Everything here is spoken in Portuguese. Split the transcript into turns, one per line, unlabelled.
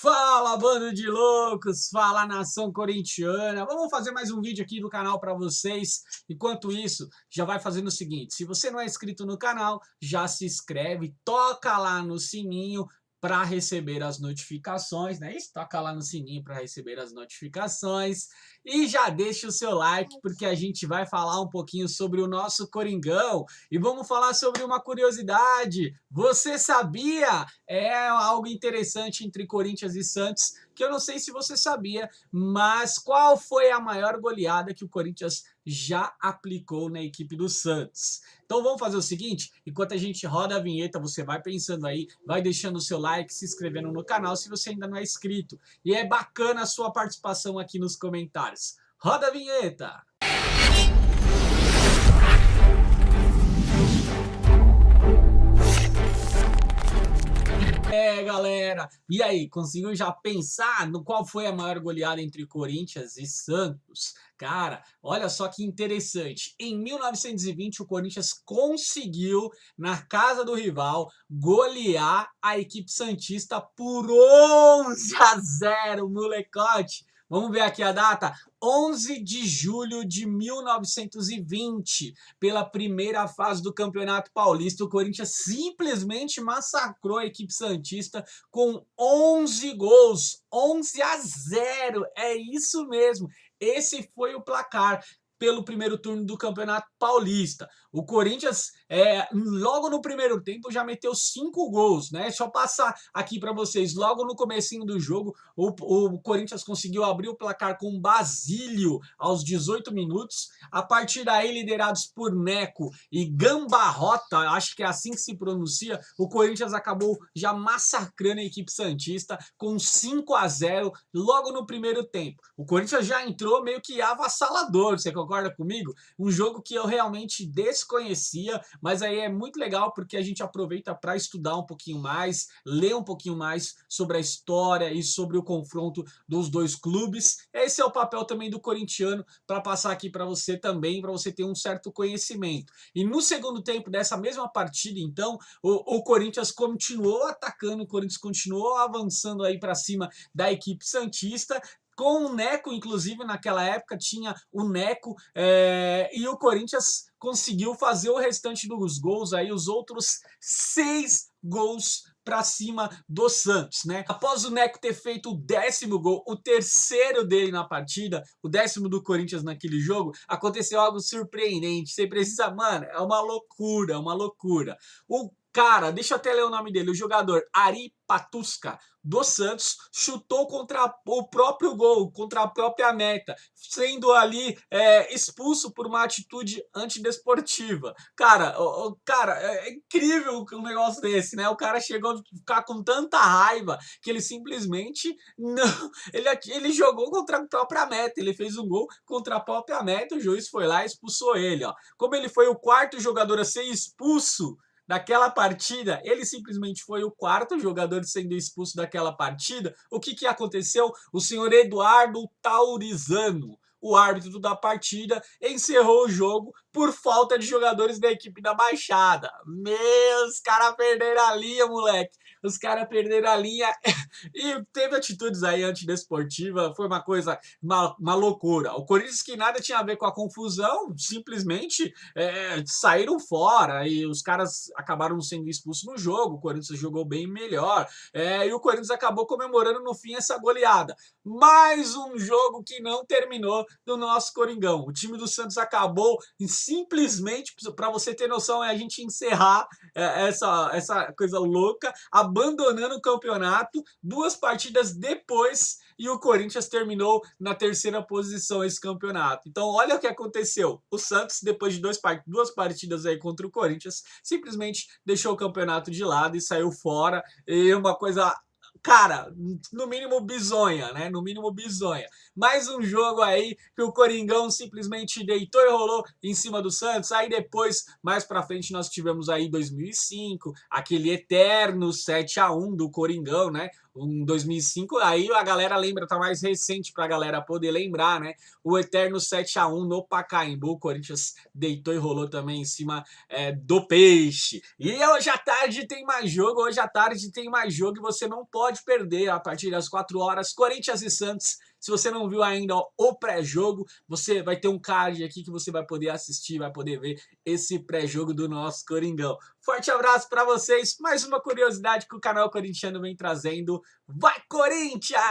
Fala, bando de loucos! Fala, nação corintiana! Vamos fazer mais um vídeo aqui do canal para vocês. Enquanto isso, já vai fazendo o seguinte: se você não é inscrito no canal, já se inscreve, toca lá no sininho para receber as notificações, né? Isso, toca lá no sininho para receber as notificações e já deixa o seu like, porque a gente vai falar um pouquinho sobre o nosso Coringão e vamos falar sobre uma curiosidade. Você sabia? É algo interessante entre Corinthians e Santos, que eu não sei se você sabia, mas qual foi a maior goleada que o Corinthians já aplicou na equipe do Santos? Então vamos fazer o seguinte, enquanto a gente roda a vinheta, você vai pensando aí, vai deixando o seu like, se inscrevendo no canal se você ainda não é inscrito. E é bacana a sua participação aqui nos comentários. Roda a vinheta! Galera, e aí, conseguiu já pensar no qual foi a maior goleada entre Corinthians e Santos? Cara, olha só que interessante. Em 1920, o Corinthians conseguiu, na casa do rival, golear a equipe santista por 11-0, molecote. Vamos ver aqui a data, 11 de julho de 1920, pela primeira fase do Campeonato Paulista, o Corinthians simplesmente massacrou a equipe santista com 11 gols, 11-0, é isso mesmo, esse foi o placar pelo primeiro turno do Campeonato Paulista. O Corinthians, logo no primeiro tempo, já meteu 5 gols, né? Deixa eu passar aqui para vocês. Logo no comecinho do jogo, o Corinthians conseguiu abrir o placar com Basílio aos 18 minutos. A partir daí, liderados por Neco e Gambarrota, acho que é assim que se pronuncia, o Corinthians acabou já massacrando a equipe santista com 5-0 logo no primeiro tempo. O Corinthians já entrou meio que avassalador, você concorda comigo? Um jogo que eu realmente desconhecia, mas aí é muito legal porque a gente aproveita para estudar um pouquinho mais, ler um pouquinho mais sobre a história e sobre o confronto dos dois clubes. Esse é o papel também do corintiano, para passar aqui para você também, para você ter um certo conhecimento. E no segundo tempo dessa mesma partida, então, o Corinthians continuou atacando, o Corinthians continuou avançando aí para cima da equipe santista, com o Neco, inclusive naquela época tinha o Neco, e o Corinthians conseguiu fazer o restante dos gols, aí os outros 6 gols para cima do Santos, né? Após o Neco ter feito o 10º gol, o terceiro dele na partida, o 10º do Corinthians naquele jogo, aconteceu algo surpreendente. Você precisa, mano, é uma loucura, é uma loucura. O cara, deixa eu até ler o nome dele, o jogador Ari Patuska, do Santos, chutou contra o próprio gol, contra a própria meta, sendo ali expulso por uma atitude antidesportiva. Cara, é incrível um negócio desse, né? O cara chegou a ficar com tanta raiva que ele simplesmente não, ele jogou contra a própria meta, ele fez um gol contra a própria meta, o juiz foi lá e expulsou ele, ó. Como ele foi o quarto jogador a ser expulso daquela partida, ele simplesmente foi o quarto jogador sendo expulso daquela partida. O que aconteceu? O senhor Eduardo Taurizano, o árbitro da partida, encerrou o jogo por falta de jogadores da equipe da Baixada. Os caras perderam a linha, moleque. Os caras perderam a linha e teve atitudes aí antidesportivas, foi uma coisa, uma loucura. O Corinthians, que nada tinha a ver com a confusão, simplesmente saíram fora e os caras acabaram sendo expulsos no jogo. O Corinthians jogou bem melhor e o Corinthians acabou comemorando no fim essa goleada. Mais um jogo que não terminou do nosso Coringão. O time do Santos acabou simplesmente, para você ter noção, a gente encerrar essa coisa louca, abandonando o campeonato 2 partidas depois, e o Corinthians terminou na 3ª posição esse campeonato. Então olha o que aconteceu, o Santos, depois de 2 partidas aí contra o Corinthians, simplesmente deixou o campeonato de lado e saiu fora, e uma coisa, cara, no mínimo bizonha, né? No mínimo bizonha. Mais um jogo aí que o Coringão simplesmente deitou e rolou em cima do Santos. Aí depois, mais pra frente, nós tivemos aí 2005, aquele eterno 7-1 do Coringão, né? em 2005, aí a galera lembra, tá mais recente pra galera poder lembrar, né? O eterno 7-1 no Pacaembu, o Corinthians deitou e rolou também em cima do Peixe. E hoje à tarde tem mais jogo, hoje à tarde tem mais jogo e você não pode perder a partir das 4 horas, Corinthians e Santos. Se você não viu ainda o pré-jogo, você vai ter um card aqui que você vai poder assistir, vai poder ver esse pré-jogo do nosso Coringão. Forte abraço para vocês, mais uma curiosidade que o canal corintiano vem trazendo. Vai Corinthians!